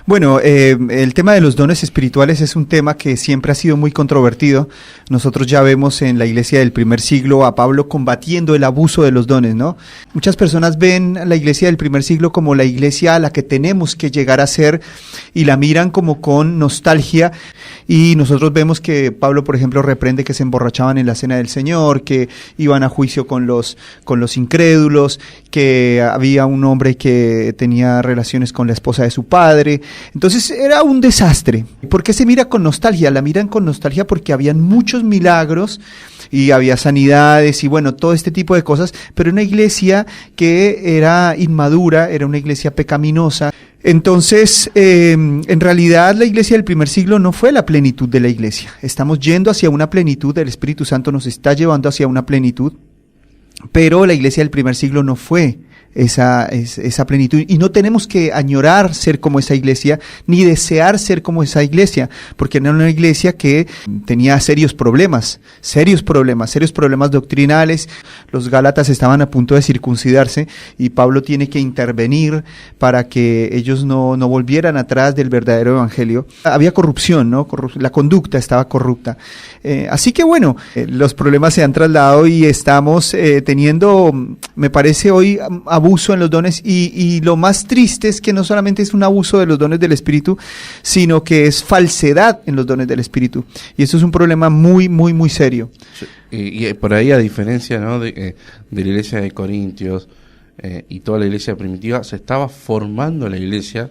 Bueno, el tema de los dones espirituales es un tema que siempre ha sido muy controvertido. Nosotros ya vemos en la iglesia del primer siglo a Pablo combatiendo el abuso de los dones, ¿no? Muchas personas ven la iglesia del primer siglo como la iglesia a la que tenemos que llegar a ser y la miran como con nostalgia. Y nosotros vemos que Pablo, por ejemplo, reprende que se emborrachaban en la cena del Señor, que iban a juicio con los incrédulos, que había un hombre que tenía relaciones con la esposa de su padre. Entonces era un desastre. ¿Por qué se mira con nostalgia? La miran con nostalgia porque habían muchos milagros y había sanidades y bueno, todo este tipo de cosas, pero una iglesia que era inmadura, era una iglesia pecaminosa. Entonces, en realidad la iglesia del primer siglo no fue la plenitud de la iglesia. Estamos yendo hacia una plenitud, el Espíritu Santo nos está llevando hacia una plenitud, pero la iglesia del primer siglo no fue esa plenitud, y no tenemos que añorar ser como esa iglesia, ni desear ser como esa iglesia, porque era una iglesia que tenía serios problemas doctrinales. Los gálatas estaban a punto de circuncidarse y Pablo tiene que intervenir para que ellos no volvieran atrás del verdadero evangelio. Había corrupción, ¿no? La conducta estaba corrupta. Así que bueno, los problemas se han trasladado y estamos teniendo, me parece hoy, abuso en los dones, y lo más triste es que no solamente es un abuso de los dones del Espíritu, sino que es falsedad en los dones del Espíritu, y eso es un problema muy, muy, muy serio. Sí, y por ahí, a diferencia, ¿no?, de la iglesia de Corintios y toda la iglesia primitiva, se estaba formando la iglesia,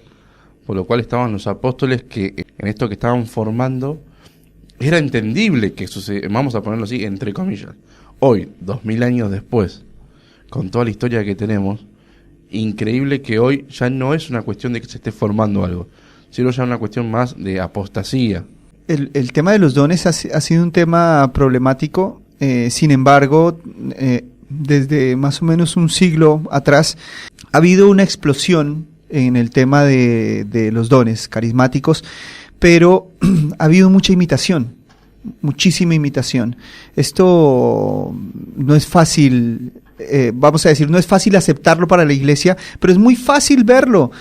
por lo cual estaban los apóstoles que en esto que estaban formando era entendible que vamos a ponerlo así, entre comillas. Hoy, 2000 años después, con toda la historia que tenemos, increíble que hoy ya no es una cuestión de que se esté formando algo, sino ya una cuestión más de apostasía. El tema de los dones ha sido un tema problemático, sin embargo, desde más o menos un siglo atrás, ha habido una explosión en el tema de los dones carismáticos, pero ha habido mucha imitación, muchísima imitación. Esto no es fácil, vamos a decir, no es fácil aceptarlo para la iglesia, pero es muy fácil verlo.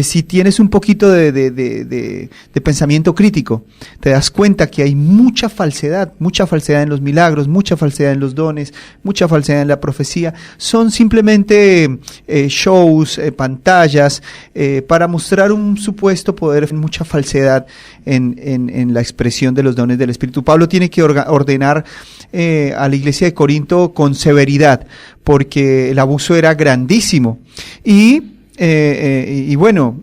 Si tienes un poquito de pensamiento crítico, te das cuenta que hay mucha falsedad en los milagros, mucha falsedad en los dones, mucha falsedad en la profecía. Son simplemente shows, pantallas, para mostrar un supuesto poder, mucha falsedad en la expresión de los dones del Espíritu. Pablo tiene que ordenar a la iglesia de Corinto con severidad, porque el abuso era grandísimo. Y bueno,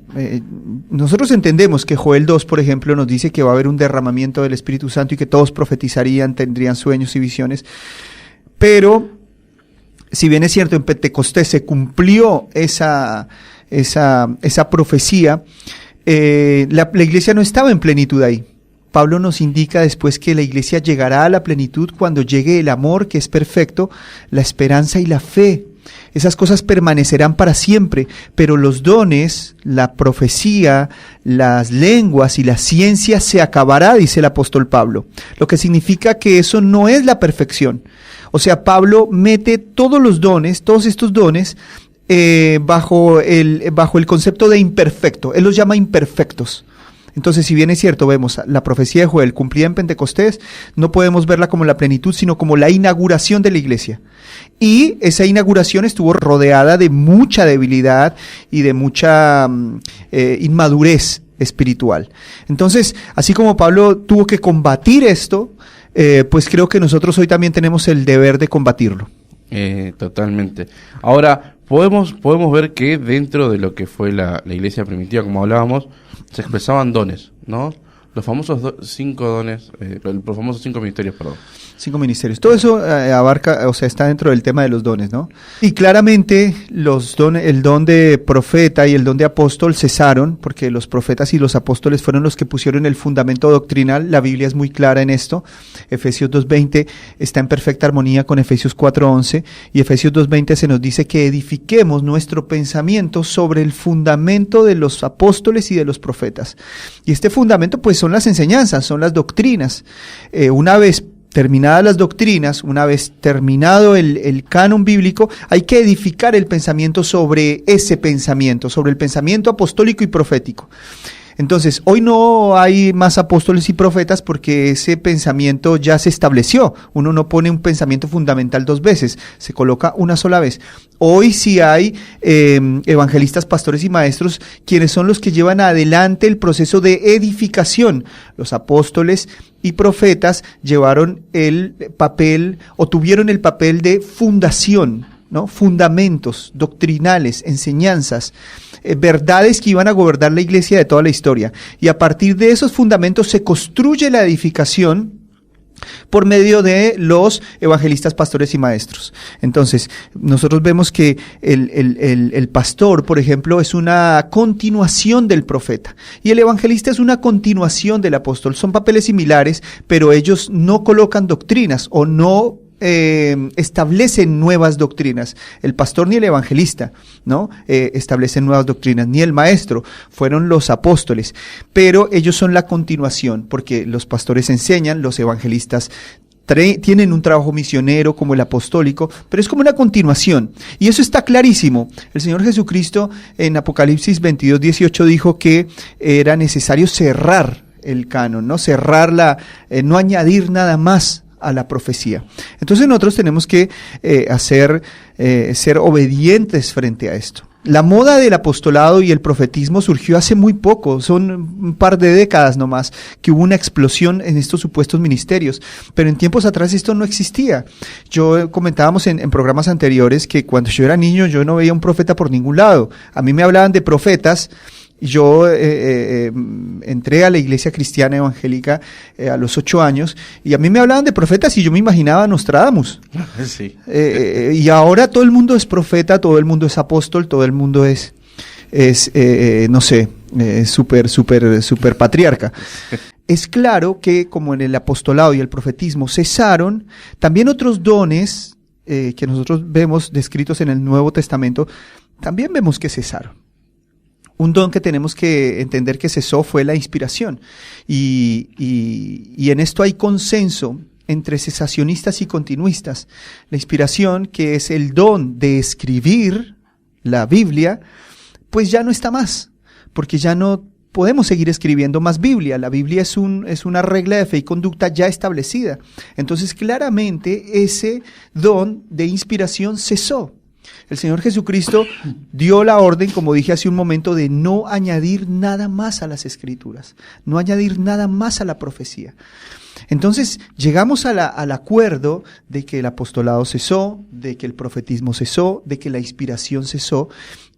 nosotros entendemos que Joel 2, por ejemplo, nos dice que va a haber un derramamiento del Espíritu Santo y que todos profetizarían, tendrían sueños y visiones, pero si bien es cierto, en Pentecostés se cumplió esa profecía, la iglesia no estaba en plenitud ahí. Pablo nos indica después que la iglesia llegará a la plenitud cuando llegue el amor, que es perfecto, la esperanza y la fe. Esas cosas permanecerán para siempre, pero los dones, la profecía, las lenguas y la ciencia se acabará, dice el apóstol Pablo, lo que significa que eso no es la perfección. O sea, Pablo mete todos los dones, todos estos dones, bajo el concepto de imperfecto. Él los llama imperfectos. Entonces, si bien es cierto, vemos la profecía de Joel cumplida en Pentecostés, no podemos verla como la plenitud, sino como la inauguración de la iglesia. Y esa inauguración estuvo rodeada de mucha debilidad y de mucha inmadurez espiritual. Entonces, así como Pablo tuvo que combatir esto, pues creo que nosotros hoy también tenemos el deber de combatirlo. Totalmente. Ahora, podemos ver que dentro de lo que fue la iglesia primitiva, como hablábamos, se expresaban dones, ¿no? Los famosos 5 dones, los famosos 5 ministerios, perdón. 5 ministerios. Todo eso abarca, o sea, está dentro del tema de los dones, ¿no? Y claramente el don de profeta y el don de apóstol cesaron, porque los profetas y los apóstoles fueron los que pusieron el fundamento doctrinal. La Biblia es muy clara en esto. Efesios 2:20 está en perfecta armonía con Efesios 4:11, y Efesios 2:20 se nos dice que edifiquemos nuestro pensamiento sobre el fundamento de los apóstoles y de los profetas. Y este fundamento, pues, son las enseñanzas, son las doctrinas. Una vez terminadas las doctrinas, una vez terminado el canon bíblico, hay que edificar el pensamiento sobre ese pensamiento, sobre el pensamiento apostólico y profético. Entonces, hoy no hay más apóstoles y profetas porque ese pensamiento ya se estableció. Uno no pone un pensamiento fundamental dos veces, se coloca una sola vez. Hoy sí hay evangelistas, pastores y maestros, quienes son los que llevan adelante el proceso de edificación. Los apóstoles y profetas llevaron el papel o tuvieron el papel de fundación, ¿no? Fundamentos doctrinales, enseñanzas, verdades que iban a gobernar la iglesia de toda la historia. Y a partir de esos fundamentos se construye la edificación por medio de los evangelistas, pastores y maestros. Entonces, nosotros vemos que el pastor, por ejemplo, es una continuación del profeta y el evangelista es una continuación del apóstol. Son papeles similares, pero ellos no colocan doctrinas o no establecen nuevas doctrinas. El pastor ni el evangelista, ¿no? Establecen nuevas doctrinas, ni el maestro, fueron los apóstoles, pero ellos son la continuación, porque los pastores enseñan, los evangelistas tienen un trabajo misionero como el apostólico, pero es como una continuación, y eso está clarísimo. El Señor Jesucristo en Apocalipsis 22:18 dijo que era necesario cerrar el canon, ¿no? No añadir nada más a la profecía. Entonces nosotros tenemos que ser obedientes frente a esto. La moda del apostolado y el profetismo surgió hace muy poco, son un par de décadas nomás, que hubo una explosión en estos supuestos ministerios, pero en tiempos atrás esto no existía. Comentábamos en programas anteriores que cuando yo era niño yo no veía un profeta por ningún lado. A mí me hablaban de profetas. Yo entré a la iglesia cristiana evangélica a los 8 años y a mí me hablaban de profetas y yo me imaginaba a Nostradamus. Sí. Y ahora todo el mundo es profeta, todo el mundo es apóstol, todo el mundo es súper patriarca. Es claro que como en el apostolado y el profetismo cesaron, también otros dones que nosotros vemos descritos en el Nuevo Testamento, también vemos que cesaron. Un don que tenemos que entender que cesó fue la inspiración. Y en esto hay consenso entre cesacionistas y continuistas. La inspiración, que es el don de escribir la Biblia, pues ya no está más, porque ya no podemos seguir escribiendo más Biblia. La Biblia es una regla de fe y conducta ya establecida. Entonces, claramente, ese don de inspiración cesó. El Señor Jesucristo dio la orden, como dije hace un momento, de no añadir nada más a las Escrituras, no añadir nada más a la profecía. Entonces llegamos al acuerdo de que el apostolado cesó, de que el profetismo cesó, de que la inspiración cesó,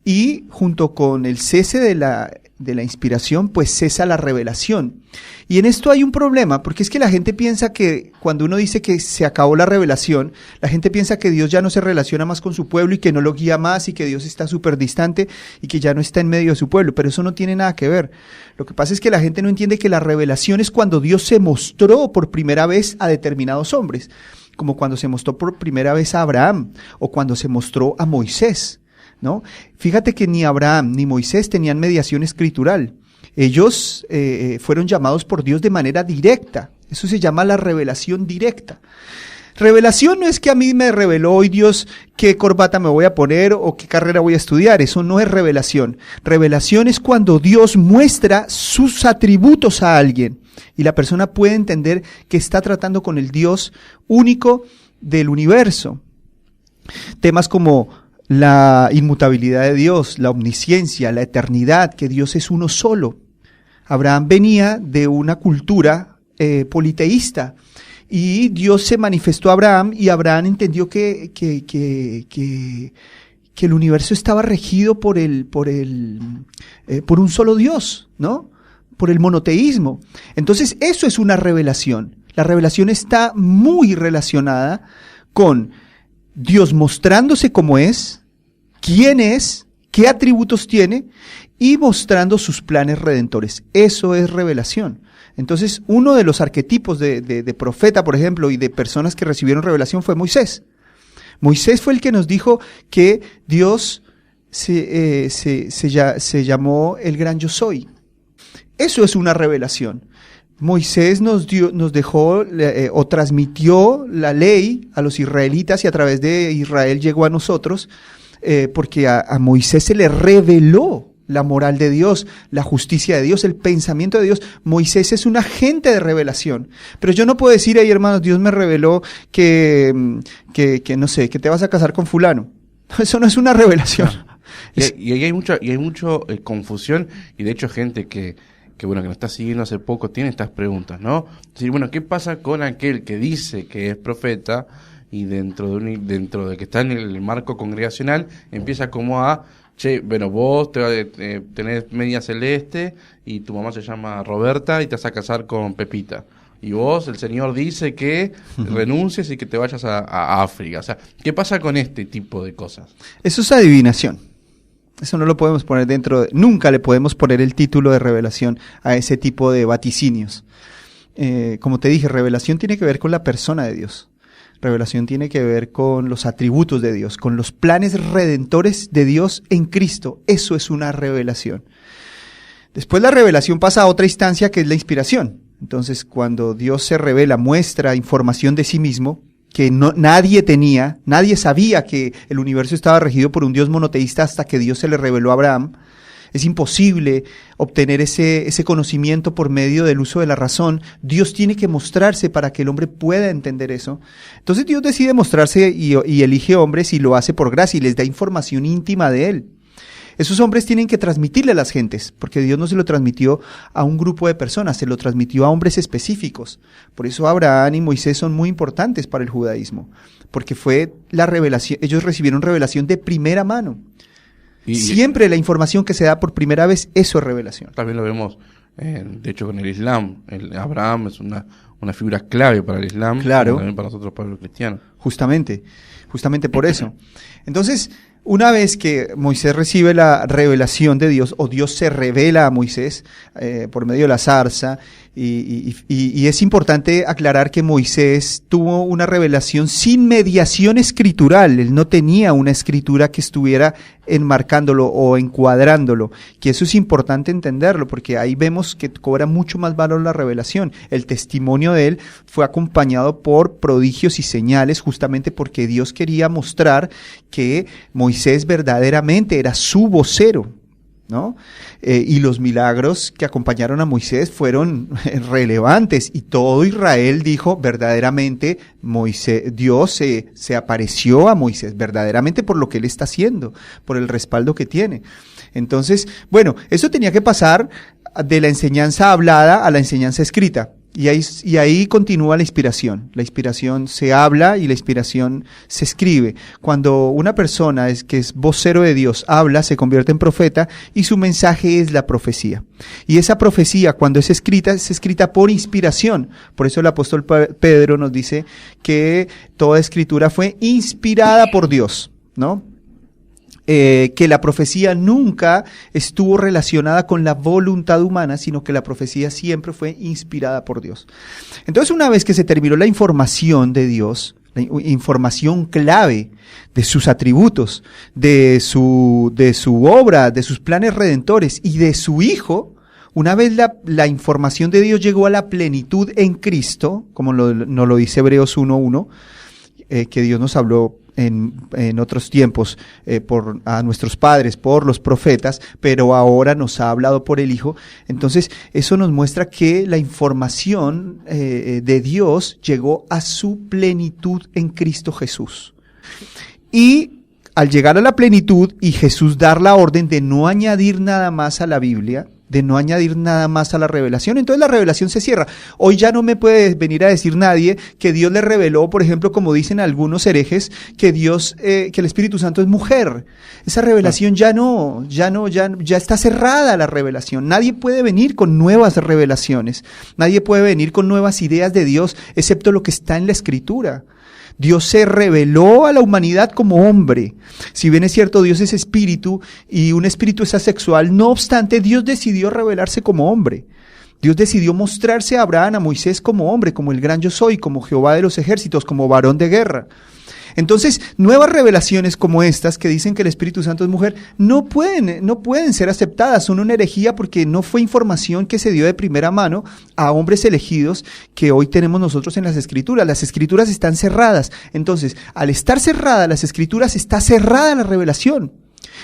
y junto con el cese de la inspiración, pues cesa la revelación. Y en esto hay un problema, porque es que la gente piensa que cuando uno dice que se acabó la revelación, la gente piensa que Dios ya no se relaciona más con su pueblo y que no lo guía más y que Dios está súper distante y que ya no está en medio de su pueblo, pero eso no tiene nada que ver. Lo que pasa es que la gente no entiende que la revelación es cuando Dios se mostró por primera vez a determinados hombres, como cuando se mostró por primera vez a Abraham o cuando se mostró a Moisés, ¿no? Fíjate que ni Abraham ni Moisés tenían mediación escritural. Ellos fueron llamados por Dios de manera directa. Eso se llama la revelación directa. Revelación no es que a mí me reveló hoy Dios qué corbata me voy a poner o qué carrera voy a estudiar. Eso no es revelación. Revelación es cuando Dios muestra sus atributos a alguien y la persona puede entender que está tratando con el Dios único del universo. Temas como la inmutabilidad de Dios, la omnisciencia, la eternidad, que Dios es uno solo. Abraham venía de una cultura politeísta y Dios se manifestó a Abraham y Abraham entendió que el universo estaba regido por un solo Dios, ¿no? Por el monoteísmo. Entonces eso es una revelación. La revelación está muy relacionada con Dios mostrándose como es, quién es, qué atributos tiene y mostrando sus planes redentores. Eso es revelación. Entonces, uno de los arquetipos de profeta, por ejemplo, y de personas que recibieron revelación fue Moisés. Moisés fue el que nos dijo que Dios se llamó el gran yo soy. Eso es una revelación. Moisés nos dejó o transmitió la ley a los israelitas y a través de Israel llegó a nosotros porque a Moisés se le reveló la moral de Dios, la justicia de Dios, el pensamiento de Dios. Moisés es un agente de revelación. Pero yo no puedo decir, ahí hermanos, Dios me reveló que no sé, que te vas a casar con fulano. Eso no es una revelación. Y hay mucha confusión, y de hecho gente que bueno, que nos está siguiendo hace poco tiene estas preguntas, ¿no? Es decir, bueno, ¿qué pasa con aquel que dice que es profeta y dentro de que está en el marco congregacional empieza como a, che, bueno, vos tenés media celeste y tu mamá se llama Roberta y te vas a casar con Pepita? Y vos, el Señor dice que renuncies y que te vayas a África. O sea, ¿qué pasa con este tipo de cosas? Eso es adivinación. Eso no lo podemos poner nunca le podemos poner el título de revelación a ese tipo de vaticinios. Como te dije, revelación tiene que ver con la persona de Dios. Revelación tiene que ver con los atributos de Dios, con los planes redentores de Dios en Cristo. Eso es una revelación. Después la revelación pasa a otra instancia que es la inspiración. Entonces, cuando Dios se revela, muestra información de sí mismo que nadie sabía que el universo estaba regido por un Dios monoteísta hasta que Dios se le reveló a Abraham. Es imposible obtener ese conocimiento por medio del uso de la razón. Dios tiene que mostrarse para que el hombre pueda entender eso. Entonces Dios decide mostrarse y elige hombres y lo hace por gracia y les da información íntima de Él. Esos hombres tienen que transmitirle a las gentes, porque Dios no se lo transmitió a un grupo de personas, se lo transmitió a hombres específicos. Por eso Abraham y Moisés son muy importantes para el judaísmo, porque fue la revelación, ellos recibieron revelación de primera mano. Siempre la información que se da por primera vez, eso es revelación. También lo vemos, de hecho, con el Islam. Abraham es una figura clave para el Islam, claro, también para nosotros, para los cristianos. Justamente por eso. Entonces, una vez que Moisés recibe la revelación de Dios, o Dios se revela a Moisés por medio de la zarza, y es importante aclarar que Moisés tuvo una revelación sin mediación escritural. Él no tenía una escritura que estuviera enmarcándolo o encuadrándolo, que eso es importante entenderlo, porque ahí vemos que cobra mucho más valor la revelación. El testimonio de él fue acompañado por prodigios y señales, justamente porque Dios quería mostrar que Moisés verdaderamente era su vocero, ¿no? Y los milagros que acompañaron a Moisés fueron relevantes, y todo Israel dijo verdaderamente Dios se apareció a Moisés verdaderamente por lo que él está haciendo, por el respaldo que tiene. Entonces, bueno, eso tenía que pasar de la enseñanza hablada a la enseñanza escrita. Y ahí continúa la inspiración. La inspiración se habla y la inspiración se escribe. Cuando una persona que es vocero de Dios habla, se convierte en profeta y su mensaje es la profecía. Y esa profecía, cuando es escrita por inspiración. Por eso el apóstol Pedro nos dice que toda escritura fue inspirada por Dios, ¿no? Que la profecía nunca estuvo relacionada con la voluntad humana, sino que la profecía siempre fue inspirada por Dios. Entonces, una vez que se terminó la información de Dios, la información clave de sus atributos, de su obra, de sus planes redentores y de su Hijo, una vez la información de Dios llegó a la plenitud en Cristo, como nos lo dice Hebreos 1:1, que Dios nos habló en otros tiempos a nuestros padres, por los profetas, pero ahora nos ha hablado por el Hijo. Entonces, eso nos muestra que la información de Dios llegó a su plenitud en Cristo Jesús. Y al llegar a la plenitud y Jesús dar la orden de no añadir nada más a la Biblia, de no añadir nada más a la revelación, entonces la revelación se cierra. Hoy ya no me puede venir a decir nadie que Dios le reveló, por ejemplo, como dicen algunos herejes, que el Espíritu Santo es mujer. Esa revelación ya está cerrada la revelación. Nadie puede venir con nuevas revelaciones. Nadie puede venir con nuevas ideas de Dios, excepto lo que está en la Escritura. Dios se reveló a la humanidad como hombre. Si bien es cierto, Dios es espíritu y un espíritu es asexual, no obstante, Dios decidió revelarse como hombre. Dios decidió mostrarse a Abraham, a Moisés como hombre, como el gran yo soy, como Jehová de los ejércitos, como varón de guerra. Entonces, nuevas revelaciones como estas que dicen que el Espíritu Santo es mujer, no pueden ser aceptadas, son una herejía porque no fue información que se dio de primera mano a hombres elegidos que hoy tenemos nosotros en las Escrituras. Las Escrituras están cerradas. Entonces, al estar cerradas las Escrituras, está cerrada la revelación.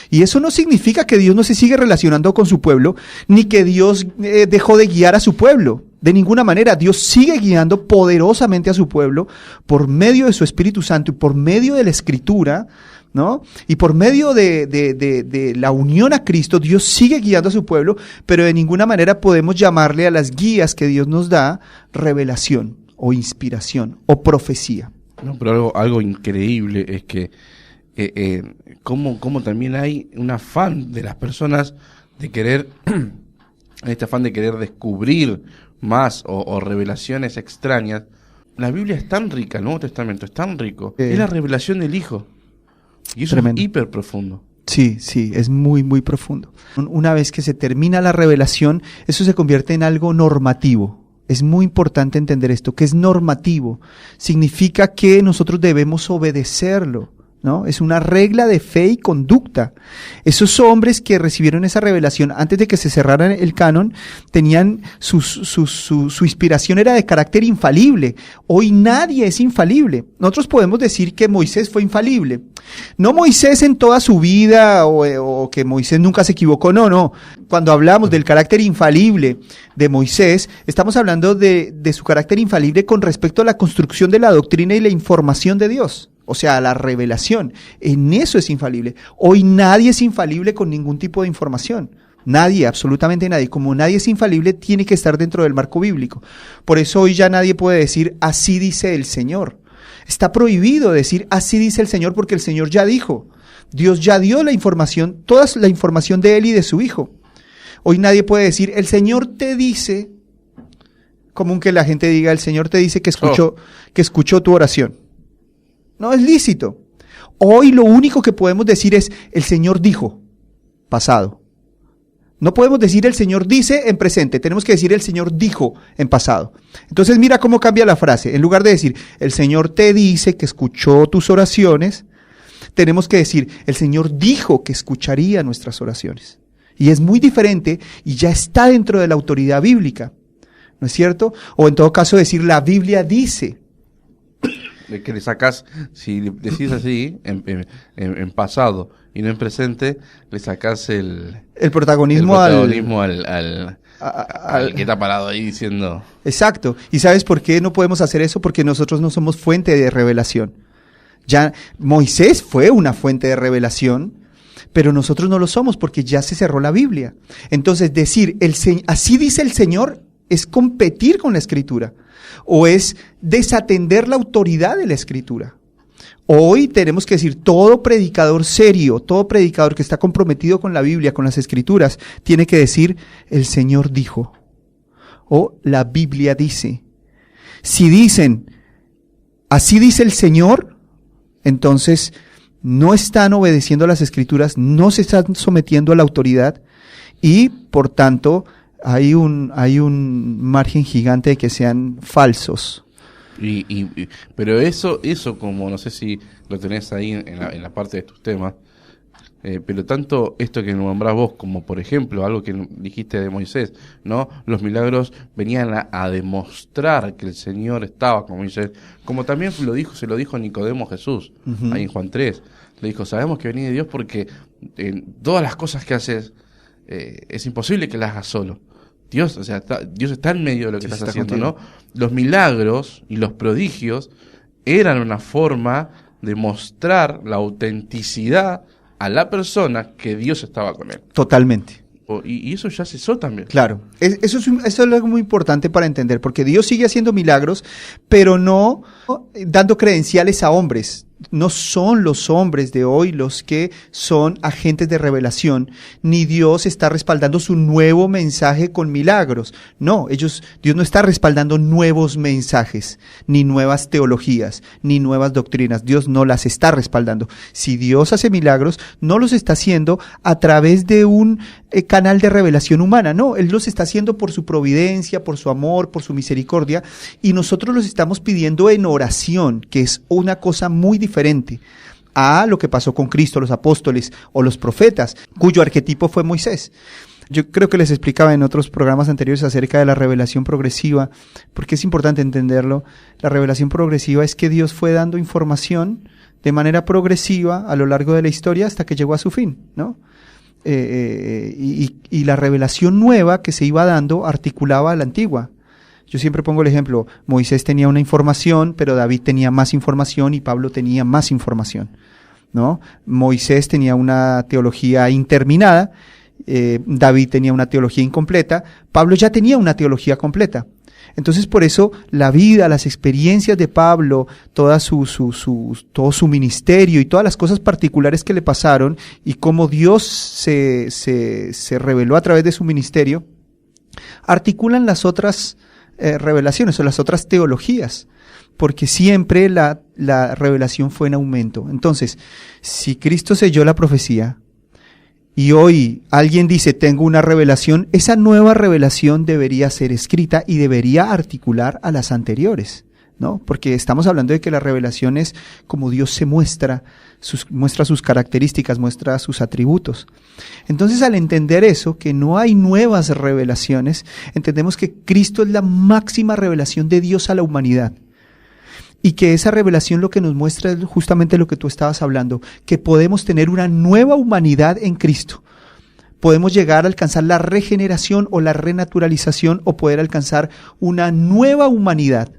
Y eso no significa que Dios no se sigue relacionando con su pueblo, ni que Dios dejó de guiar a su pueblo. De ninguna manera, Dios sigue guiando poderosamente a su pueblo por medio de su Espíritu Santo y por medio de la Escritura, ¿no? Y por medio de la unión a Cristo, Dios sigue guiando a su pueblo, pero de ninguna manera podemos llamarle a las guías que Dios nos da revelación o inspiración o profecía. No, pero algo increíble es que cómo también hay un afán de las personas de querer, este afán de querer descubrir más o revelaciones extrañas. La Biblia es tan rica, el Nuevo Testamento es tan rico, es la revelación del Hijo. Y eso Tremendo. es hiper profundo. Sí, es muy, muy profundo. Una vez que se termina la revelación, eso se convierte en algo normativo. Es muy importante entender esto, que es normativo. Significa que nosotros debemos obedecerlo, ¿no? Es una regla de fe y conducta. Esos hombres que recibieron esa revelación antes de que se cerrara el canon, tenían su inspiración era de carácter infalible. Hoy nadie es infalible. Nosotros podemos decir que Moisés fue infalible. No Moisés en toda su vida o que Moisés nunca se equivocó, no. Cuando hablamos del carácter infalible de Moisés, estamos hablando de su carácter infalible con respecto a la construcción de la doctrina y la información de Dios. O sea, la revelación. En eso es infalible. Hoy nadie es infalible con ningún tipo de información. Nadie, absolutamente nadie. Como nadie es infalible, tiene que estar dentro del marco bíblico. Por eso hoy ya nadie puede decir, así dice el Señor. Está prohibido decir, así dice el Señor, porque el Señor ya dijo. Dios ya dio la información, toda la información de Él y de su Hijo. Hoy nadie puede decir, el Señor te dice, común que la gente diga, el Señor te dice que escuchó tu oración. No es lícito. Hoy lo único que podemos decir es, el Señor dijo, pasado. No podemos decir el Señor dice en presente, tenemos que decir el Señor dijo en pasado. Entonces mira cómo cambia la frase. En lugar de decir, el Señor te dice que escuchó tus oraciones, tenemos que decir, el Señor dijo que escucharía nuestras oraciones. Y es muy diferente y ya está dentro de la autoridad bíblica, ¿no es cierto? O en todo caso decir, la Biblia dice. De que le sacas, si decís así, en pasado y no en presente, le sacas el protagonismo al que está parado ahí diciendo. Exacto. ¿Y sabes por qué no podemos hacer eso? Porque nosotros no somos fuente de revelación. Ya Moisés fue una fuente de revelación, pero nosotros no lo somos porque ya se cerró la Biblia. Entonces decir, así dice el Señor, es competir con la Escritura. O es desatender la autoridad de la Escritura. Hoy tenemos que decir, todo predicador serio, todo predicador que está comprometido con la Biblia, con las Escrituras, tiene que decir, el Señor dijo, o la Biblia dice. Si dicen, así dice el Señor, entonces no están obedeciendo a las Escrituras, no se están sometiendo a la autoridad y, por tanto, hay un margen gigante de que sean falsos. Pero eso como no sé si lo tenés ahí en la parte de tus temas, pero tanto esto que nombrás vos como por ejemplo algo que dijiste de Moisés, ¿no? Los milagros venían a demostrar que el Señor estaba con Moisés, como también se lo dijo Nicodemo a Jesús, ahí en Juan 3. Le dijo, sabemos que venís de Dios porque todas las cosas que haces es imposible que las hagas solo. Dios está en medio de lo que estás haciendo, contigo, ¿no? Los milagros y los prodigios eran una forma de mostrar la autenticidad a la persona que Dios estaba con él. Totalmente. Y eso ya cesó también. Claro, eso es algo muy importante para entender, porque Dios sigue haciendo milagros, pero no dando credenciales a hombres. No son los hombres de hoy los que son agentes de revelación, ni Dios está respaldando su nuevo mensaje con milagros. No, Dios no está respaldando nuevos mensajes, ni nuevas teologías, ni nuevas doctrinas. Dios no las está respaldando. Si Dios hace milagros, no los está haciendo a través de un canal de revelación humana. No, Él los está haciendo por su providencia, por su amor, por su misericordia, y nosotros los estamos pidiendo en oración, que es una cosa muy diferente a lo que pasó con Cristo, los apóstoles o los profetas, cuyo arquetipo fue Moisés. Yo creo que les explicaba en otros programas anteriores acerca de la revelación progresiva, porque es importante entenderlo. La revelación progresiva es que Dios fue dando información de manera progresiva a lo largo de la historia hasta que llegó a su fin, ¿no? Y la revelación nueva que se iba dando articulaba a la antigua. Yo siempre pongo el ejemplo, Moisés tenía una información, pero David tenía más información y Pablo tenía más información, ¿no? Moisés tenía una teología interminada, David tenía una teología incompleta, Pablo ya tenía una teología completa. Entonces, por eso, la vida, las experiencias de Pablo, todo su ministerio y todas las cosas particulares que le pasaron y cómo Dios se reveló a través de su ministerio, articulan las otras revelaciones o las otras teologías, porque siempre la revelación fue en aumento. Entonces, si Cristo selló la profecía, y hoy alguien dice, tengo una revelación, esa nueva revelación debería ser escrita y debería articular a las anteriores, ¿no? Porque estamos hablando de que la revelación es como Dios se muestra sus características, muestra sus atributos. Entonces, al entender eso, que no hay nuevas revelaciones, entendemos que Cristo es la máxima revelación de Dios a la humanidad. Y que esa revelación lo que nos muestra es justamente lo que tú estabas hablando, que podemos tener una nueva humanidad en Cristo. Podemos llegar a alcanzar la regeneración o la renaturalización o poder alcanzar una nueva humanidad,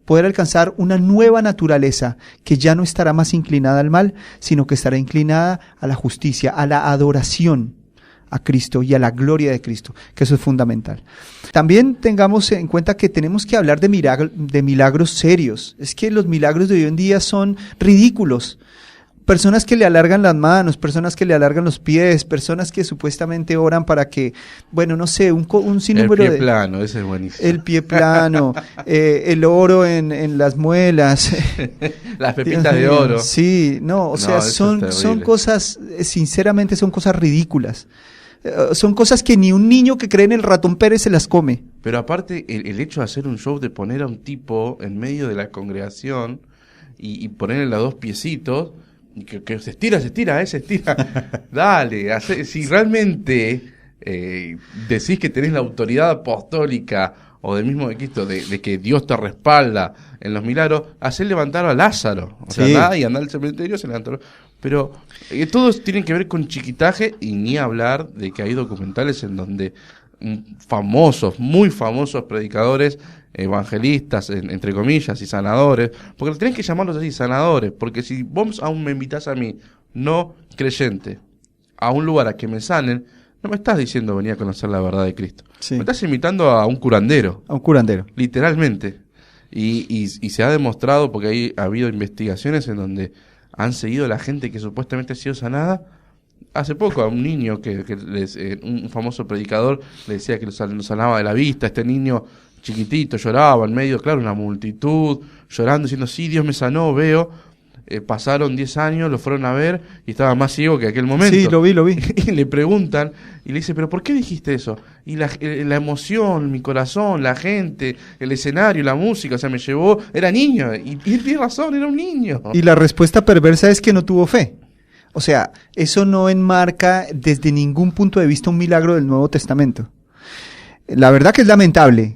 poder alcanzar una nueva naturaleza que ya no estará más inclinada al mal, sino que estará inclinada a la justicia, a la adoración a Cristo y a la gloria de Cristo, que eso es fundamental. También tengamos en cuenta que tenemos que hablar de milagros serios. Es que los milagros de hoy en día son ridículos. Personas que le alargan las manos, personas que le alargan los pies, personas que supuestamente oran para que, bueno, no sé, un sinnúmero de... El pie plano, ese es buenísimo. El pie plano, el oro en las muelas. Las pepitas de oro. Sí, no, o sea, son cosas, sinceramente son cosas ridículas. Son cosas que ni un niño que cree en el ratón Pérez se las come. Pero aparte, el hecho de hacer un show, de poner a un tipo en medio de la congregación y ponerle los dos piecitos, y que se estira. Dale, si realmente decís que tenés la autoridad apostólica o del mismo de Cristo, de que Dios te respalda en los milagros, hacer levantar a Lázaro. O sea, nadie anda al cementerio, se levantó. Pero todos tienen que ver con chiquitaje, y ni hablar de que hay documentales en donde muy famosos predicadores, evangelistas, entre comillas, y sanadores, porque tenés que llamarlos así, sanadores, porque si vos aún me invitás a mí, no creyente, a un lugar a que me sanen, no me estás diciendo venir a conocer la verdad de Cristo. Sí. Me estás invitando a un curandero. A un curandero. Literalmente. Y se ha demostrado, porque ha habido investigaciones en donde han seguido a la gente que supuestamente ha sido sanada. Hace poco a un niño un famoso predicador le decía que lo sanaba de la vista. Este niño chiquitito lloraba en medio, claro, una multitud, llorando, diciendo, sí, Dios me sanó, veo. Pasaron 10 años, lo fueron a ver y estaba más ciego que aquel momento. Sí, lo vi. Y le preguntan y le dice, ¿pero por qué dijiste eso? Y la emoción, mi corazón, la gente, el escenario, la música, o sea, me llevó, era niño. Y él tiene razón, era un niño. Y la respuesta perversa es que no tuvo fe. O sea, eso no enmarca desde ningún punto de vista un milagro del Nuevo Testamento. La verdad que es lamentable.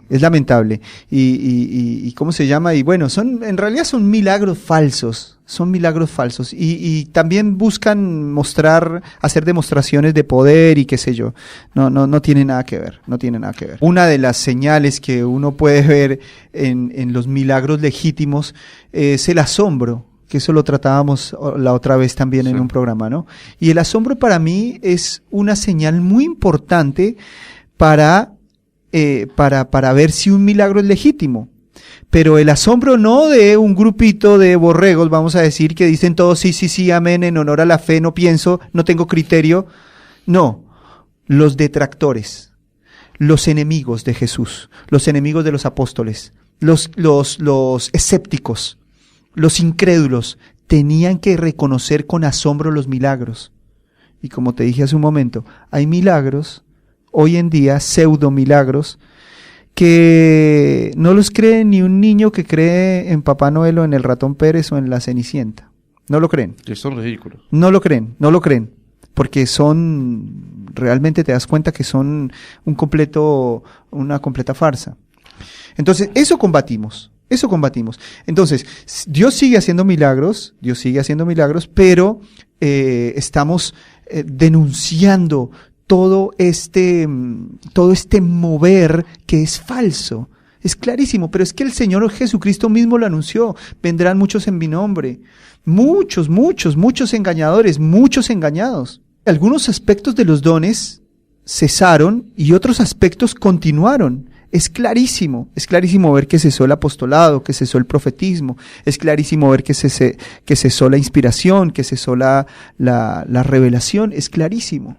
Y ¿cómo se llama? Y bueno, en realidad son milagros falsos. Y también buscan hacer demostraciones de poder y qué sé yo. No tiene nada que ver. Una de las señales que uno puede ver en los milagros legítimos es el asombro, que eso lo tratábamos la otra vez también en un programa, ¿no? Y el asombro para mí es una señal muy importante para ver si un milagro es legítimo. Pero el asombro no de un grupito de borregos, vamos a decir, que dicen todos sí, amén, en honor a la fe, no pienso, no tengo criterio. No, los detractores, los enemigos de Jesús, los enemigos de los apóstoles, los escépticos, los incrédulos, tenían que reconocer con asombro los milagros. Y como te dije hace un momento, hay milagros hoy en día, pseudo milagros, que no los cree ni un niño que cree en Papá Noel o en el ratón Pérez o en la Cenicienta. No lo creen. Que son ridículos. No lo creen. Porque realmente te das cuenta que son una completa farsa. Entonces, eso combatimos. Eso combatimos. Entonces, Dios sigue haciendo milagros, pero estamos denunciando todo este mover que es falso. Es clarísimo, pero es que el Señor Jesucristo mismo lo anunció. Vendrán muchos en mi nombre. Muchos engañadores, muchos engañados. Algunos aspectos de los dones cesaron y otros aspectos continuaron. Es clarísimo ver que cesó el apostolado, que cesó el profetismo, es clarísimo ver que cesó la inspiración, que cesó la revelación, es clarísimo.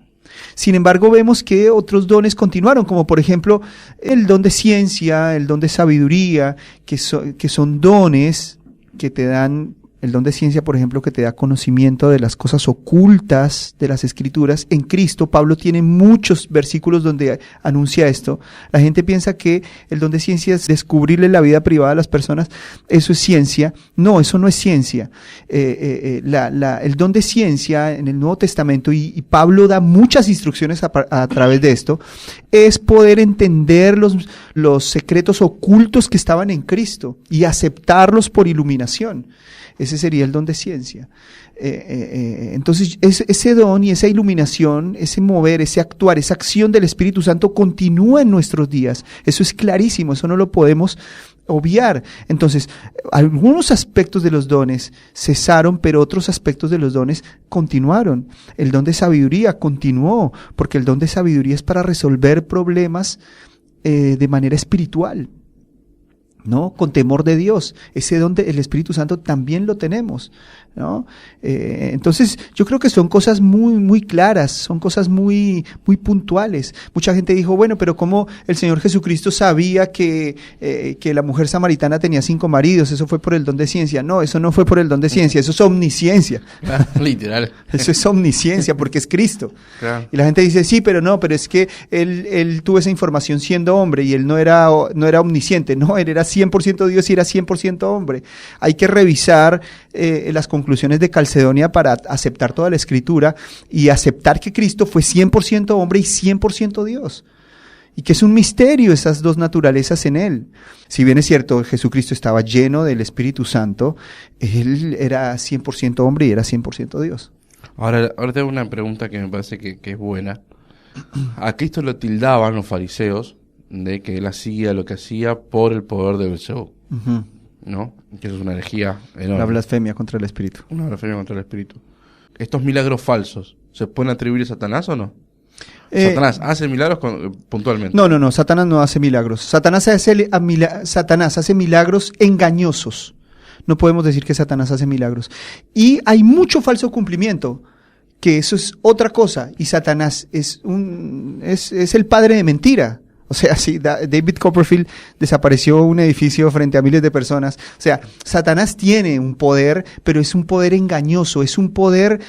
Sin embargo, vemos que otros dones continuaron, como por ejemplo el don de ciencia, el don de sabiduría, que son dones que te dan. El don de ciencia, por ejemplo, que te da conocimiento de las cosas ocultas de las Escrituras. En Cristo, Pablo tiene muchos versículos donde anuncia esto. La gente piensa que el don de ciencia es descubrirle la vida privada a las personas. Eso es ciencia. No, eso no es ciencia. El don de ciencia en el Nuevo Testamento, y Pablo da muchas instrucciones a través de esto, es poder entender los secretos ocultos que estaban en Cristo y aceptarlos por iluminación. Ese sería el don de ciencia. Entonces, ese don y esa iluminación, ese mover, ese actuar, esa acción del Espíritu Santo continúa en nuestros días. Eso es clarísimo, eso no lo podemos obviar. Entonces, algunos aspectos de los dones cesaron, pero otros aspectos de los dones continuaron. El don de sabiduría continuó, porque el don de sabiduría es para resolver problemas de manera espiritual, ¿no? Con temor de Dios. Ese don del Espíritu Santo también lo tenemos, ¿no? Entonces, yo creo que son cosas muy claras, son cosas muy puntuales. Mucha gente dijo, bueno, pero ¿cómo el Señor Jesucristo sabía que la mujer samaritana tenía 5 maridos? Eso fue por el don de ciencia. No, eso no fue por el don de ciencia, eso es omnisciencia. Literal. Eso es omnisciencia, porque es Cristo. Claro. Y la gente dice, sí, pero es que él tuvo esa información siendo hombre y él no era omnisciente. No, él era 100% Dios y era 100% hombre. Hay que revisar las conclusiones de Calcedonia para aceptar toda la Escritura y aceptar que Cristo fue 100% hombre y 100% Dios. Y que es un misterio esas dos naturalezas en él. Si bien es cierto, Jesucristo estaba lleno del Espíritu Santo, él era 100% hombre y era 100% Dios. Ahora tengo una pregunta que me parece que es buena. A Cristo lo tildaban los fariseos de que él hacía lo que hacía por el poder de Beelzebú, ¿no? Que eso es una herejía enorme. Una blasfemia contra el Espíritu. Una blasfemia contra el Espíritu. ¿Estos milagros falsos se pueden atribuir a Satanás o no? ¿Satanás hace milagros puntualmente? No, Satanás no hace milagros. Satanás hace milagros engañosos. No podemos decir que Satanás hace milagros. Y hay mucho falso cumplimiento, que eso es otra cosa. Y Satanás es el padre de mentira. O sea, sí, David Copperfield desapareció un edificio frente a miles de personas. O sea, Satanás tiene un poder, pero es un poder engañoso, es un poder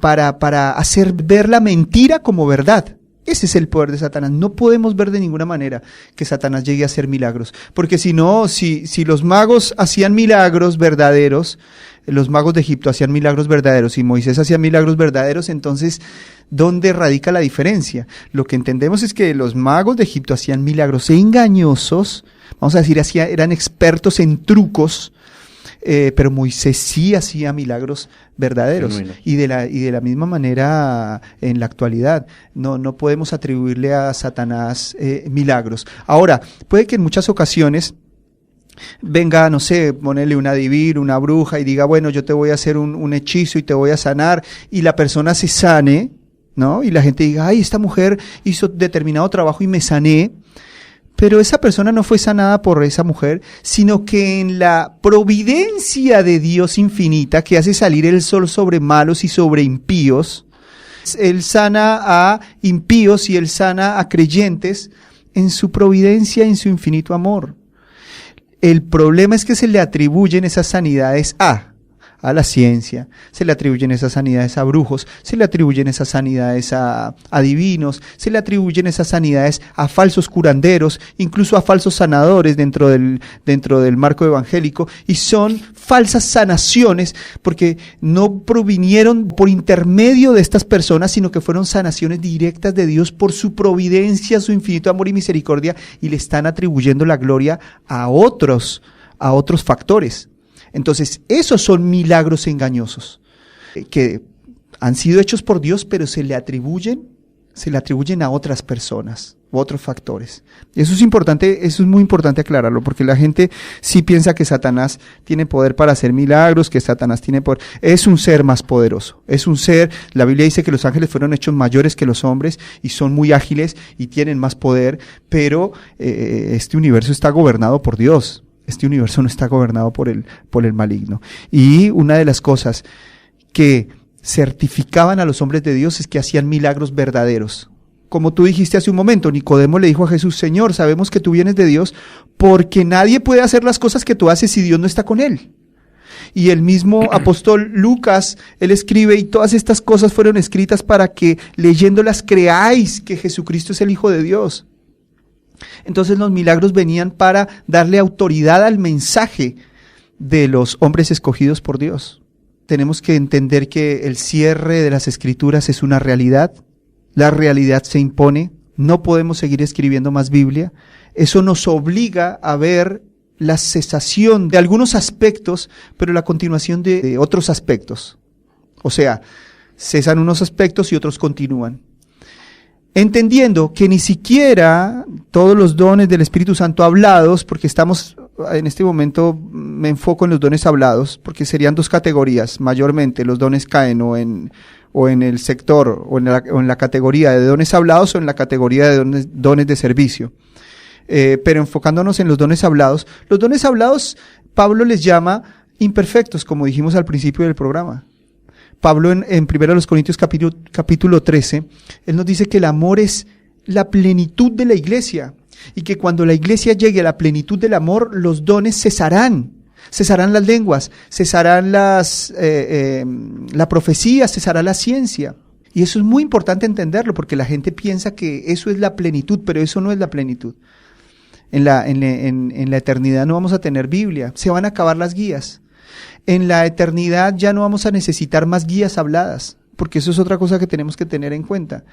para hacer ver la mentira como verdad. Ese es el poder de Satanás. No podemos ver de ninguna manera que Satanás llegue a hacer milagros. Porque si no, si los magos hacían milagros verdaderos, los magos de Egipto hacían milagros verdaderos y Moisés hacía milagros verdaderos, entonces, ¿dónde radica la diferencia? Lo que entendemos es que los magos de Egipto hacían milagros engañosos, vamos a decir, eran expertos en trucos, pero Moisés sí hacía milagros verdaderos. Y de la misma manera en la actualidad no podemos atribuirle a Satanás milagros. Ahora, puede que en muchas ocasiones venga, no sé, ponerle un adivino, una bruja y diga, bueno, yo te voy a hacer un hechizo y te voy a sanar, y la persona se sane, ¿no? Y la gente diga, ay, esta mujer hizo determinado trabajo y me sané. Pero esa persona no fue sanada por esa mujer, sino que en la providencia de Dios infinita, que hace salir el sol sobre malos y sobre impíos, Él sana a impíos y Él sana a creyentes en su providencia, en su infinito amor. El problema es que se le atribuyen esas sanidades a la ciencia, se le atribuyen esas sanidades a brujos, se le atribuyen esas sanidades a divinos, se le atribuyen esas sanidades a falsos curanderos, incluso a falsos sanadores dentro del marco evangélico, y son falsas sanaciones porque no provinieron por intermedio de estas personas, sino que fueron sanaciones directas de Dios por su providencia, su infinito amor y misericordia, y le están atribuyendo la gloria a otros a otros factores. Entonces, esos son milagros engañosos, que han sido hechos por Dios, pero se le atribuyen a otras personas, u otros factores. Eso es muy importante aclararlo, porque la gente sí piensa que Satanás tiene poder para hacer milagros, que Satanás tiene poder. Es un ser más poderoso, es un ser, la Biblia dice que los ángeles fueron hechos mayores que los hombres, y son muy ágiles, y tienen más poder, pero este universo está gobernado por Dios. Este universo no está gobernado por el maligno. Y una de las cosas que certificaban a los hombres de Dios es que hacían milagros verdaderos. Como tú dijiste hace un momento, Nicodemo le dijo a Jesús: Señor, sabemos que tú vienes de Dios, porque nadie puede hacer las cosas que tú haces si Dios no está con él. Y el mismo apóstol Lucas, él escribe: y todas estas cosas fueron escritas para que leyéndolas creáis que Jesucristo es el Hijo de Dios. Entonces los milagros venían para darle autoridad al mensaje de los hombres escogidos por Dios. Tenemos que entender que el cierre de las Escrituras es una realidad. La realidad se impone. No podemos seguir escribiendo más Biblia. Eso nos obliga a ver la cesación de algunos aspectos, pero la continuación de otros aspectos. O sea, cesan unos aspectos y otros continúan. Entendiendo que ni siquiera todos los dones del Espíritu Santo hablados, porque estamos en este momento, me enfoco en los dones hablados, porque serían dos categorías, mayormente los dones caen o en el sector, o en la categoría de dones hablados, o en la categoría de dones de servicio. Pero enfocándonos en los dones hablados, Pablo les llama imperfectos, como dijimos al principio del programa. Pablo en 1 Corintios capítulo 13, él nos dice que el amor es la plenitud de la iglesia, y que cuando la iglesia llegue a la plenitud del amor, los dones cesarán las lenguas, cesarán la profecía, cesará la ciencia. Y eso es muy importante entenderlo, porque la gente piensa que eso es la plenitud, pero eso no es la plenitud. En la eternidad no vamos a tener Biblia, se van a acabar las guías. En la eternidad ya no vamos a necesitar más guías habladas, porque eso es otra cosa que tenemos que tener en cuenta.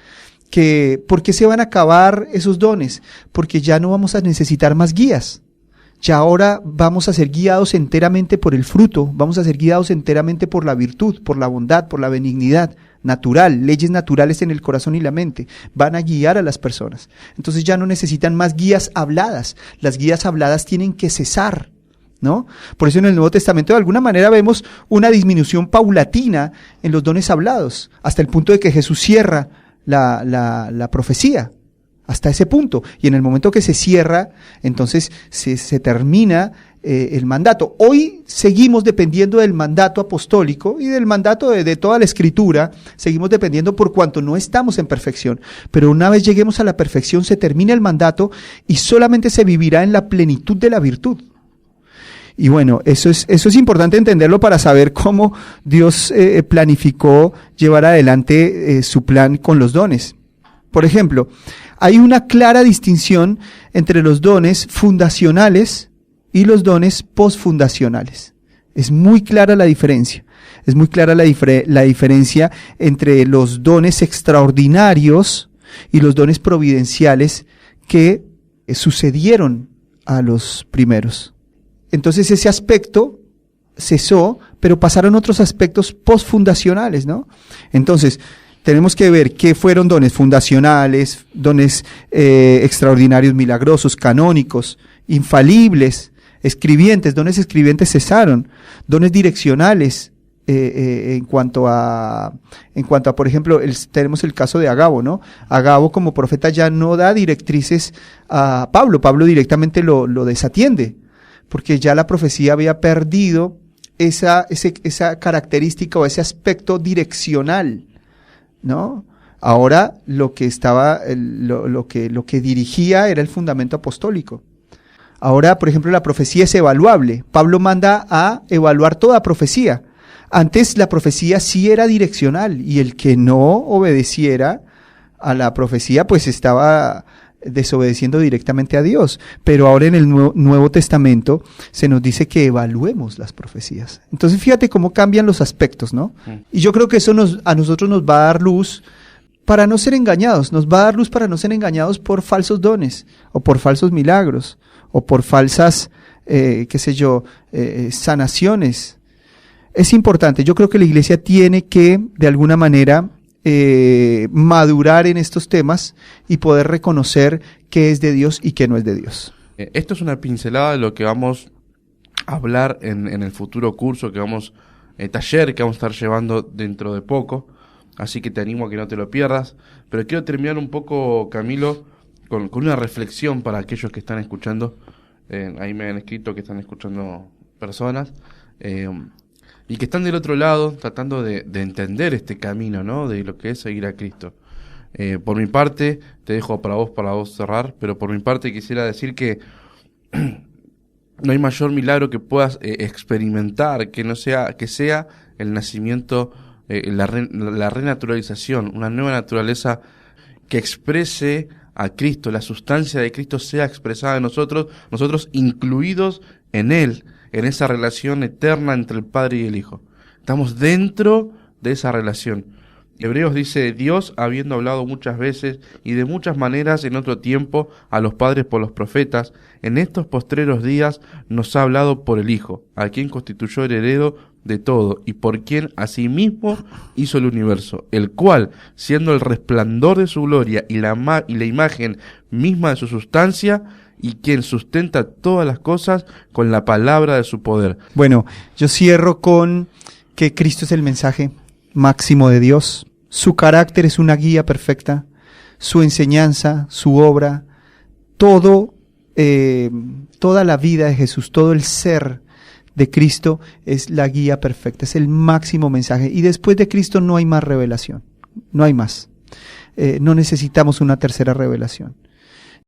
¿Por qué se van a acabar esos dones? Porque ya no vamos a necesitar más guías. Ya ahora vamos a ser guiados enteramente por el fruto, vamos a ser guiados enteramente por la virtud, por la bondad, por la benignidad natural, leyes naturales en el corazón y la mente, van a guiar a las personas. Entonces ya no necesitan más guías habladas, las guías habladas tienen que cesar, ¿no? Por eso en el Nuevo Testamento de alguna manera vemos una disminución paulatina en los dones hablados, hasta el punto de que Jesús cierra la profecía, hasta ese punto, y en el momento que se cierra, entonces se termina el mandato. Hoy seguimos dependiendo del mandato apostólico y del mandato de toda la Escritura, seguimos dependiendo por cuanto no estamos en perfección, pero una vez lleguemos a la perfección se termina el mandato y solamente se vivirá en la plenitud de la virtud. Y bueno, eso es importante entenderlo para saber cómo Dios planificó llevar adelante su plan con los dones. Por ejemplo, hay una clara distinción entre los dones fundacionales y los dones posfundacionales. Es muy clara la diferencia. Es muy clara la diferencia entre los dones extraordinarios y los dones providenciales que sucedieron a los primeros. Entonces ese aspecto cesó, pero pasaron otros aspectos posfundacionales, ¿no? Entonces, tenemos que ver qué fueron dones fundacionales, dones extraordinarios, milagrosos, canónicos, infalibles, escribientes. Dones escribientes cesaron, dones direccionales, en cuanto a, por ejemplo, tenemos el caso de Agabo, ¿no? Agabo como profeta ya no da directrices a Pablo. Pablo directamente lo desatiende, porque ya la profecía había perdido esa característica o ese aspecto direccional, ¿no? Ahora lo que dirigía era el fundamento apostólico. Ahora, por ejemplo, la profecía es evaluable. Pablo manda a evaluar toda profecía. Antes la profecía sí era direccional y el que no obedeciera a la profecía pues estaba desobedeciendo directamente a Dios. Pero ahora en el Nuevo Testamento se nos dice que evaluemos las profecías. Entonces fíjate cómo cambian los aspectos, ¿no? Y yo creo que eso a nosotros nos va a dar luz para no ser engañados, nos va a dar luz para no ser engañados por falsos dones, o por falsos milagros, o por falsas, sanaciones. Es importante, yo creo que la iglesia tiene que, de alguna manera, madurar en estos temas y poder reconocer qué es de Dios y qué no es de Dios. Esto es una pincelada de lo que vamos a hablar en el futuro curso taller que vamos a estar llevando dentro de poco, así que te animo a que no te lo pierdas, pero quiero terminar un poco, Camilo, con una reflexión para aquellos que están escuchando. Ahí me han escrito que están escuchando personas y que están del otro lado tratando de entender este camino, ¿no? De lo que es seguir a Cristo. Por mi parte, te dejo para vos cerrar, pero por mi parte quisiera decir que no hay mayor milagro que puedas experimentar que sea el nacimiento, la renaturalización, una nueva naturaleza que exprese a Cristo, la sustancia de Cristo sea expresada en nosotros incluidos en Él, en esa relación eterna entre el Padre y el Hijo. Estamos dentro de esa relación. Hebreos dice, Dios, habiendo hablado muchas veces y de muchas maneras en otro tiempo a los padres por los profetas, en estos postreros días nos ha hablado por el Hijo, a quien constituyó heredero de todo y por quien asimismo hizo el universo, el cual, siendo el resplandor de su gloria y la imagen misma de su sustancia, y quien sustenta todas las cosas con la palabra de su poder. Bueno, yo cierro con que Cristo es el mensaje máximo de Dios. Su carácter es una guía perfecta, su enseñanza, su obra, toda la vida de Jesús, todo el ser de Cristo es la guía perfecta, es el máximo mensaje. Y después de Cristo no hay más revelación, no hay más. No necesitamos una tercera revelación.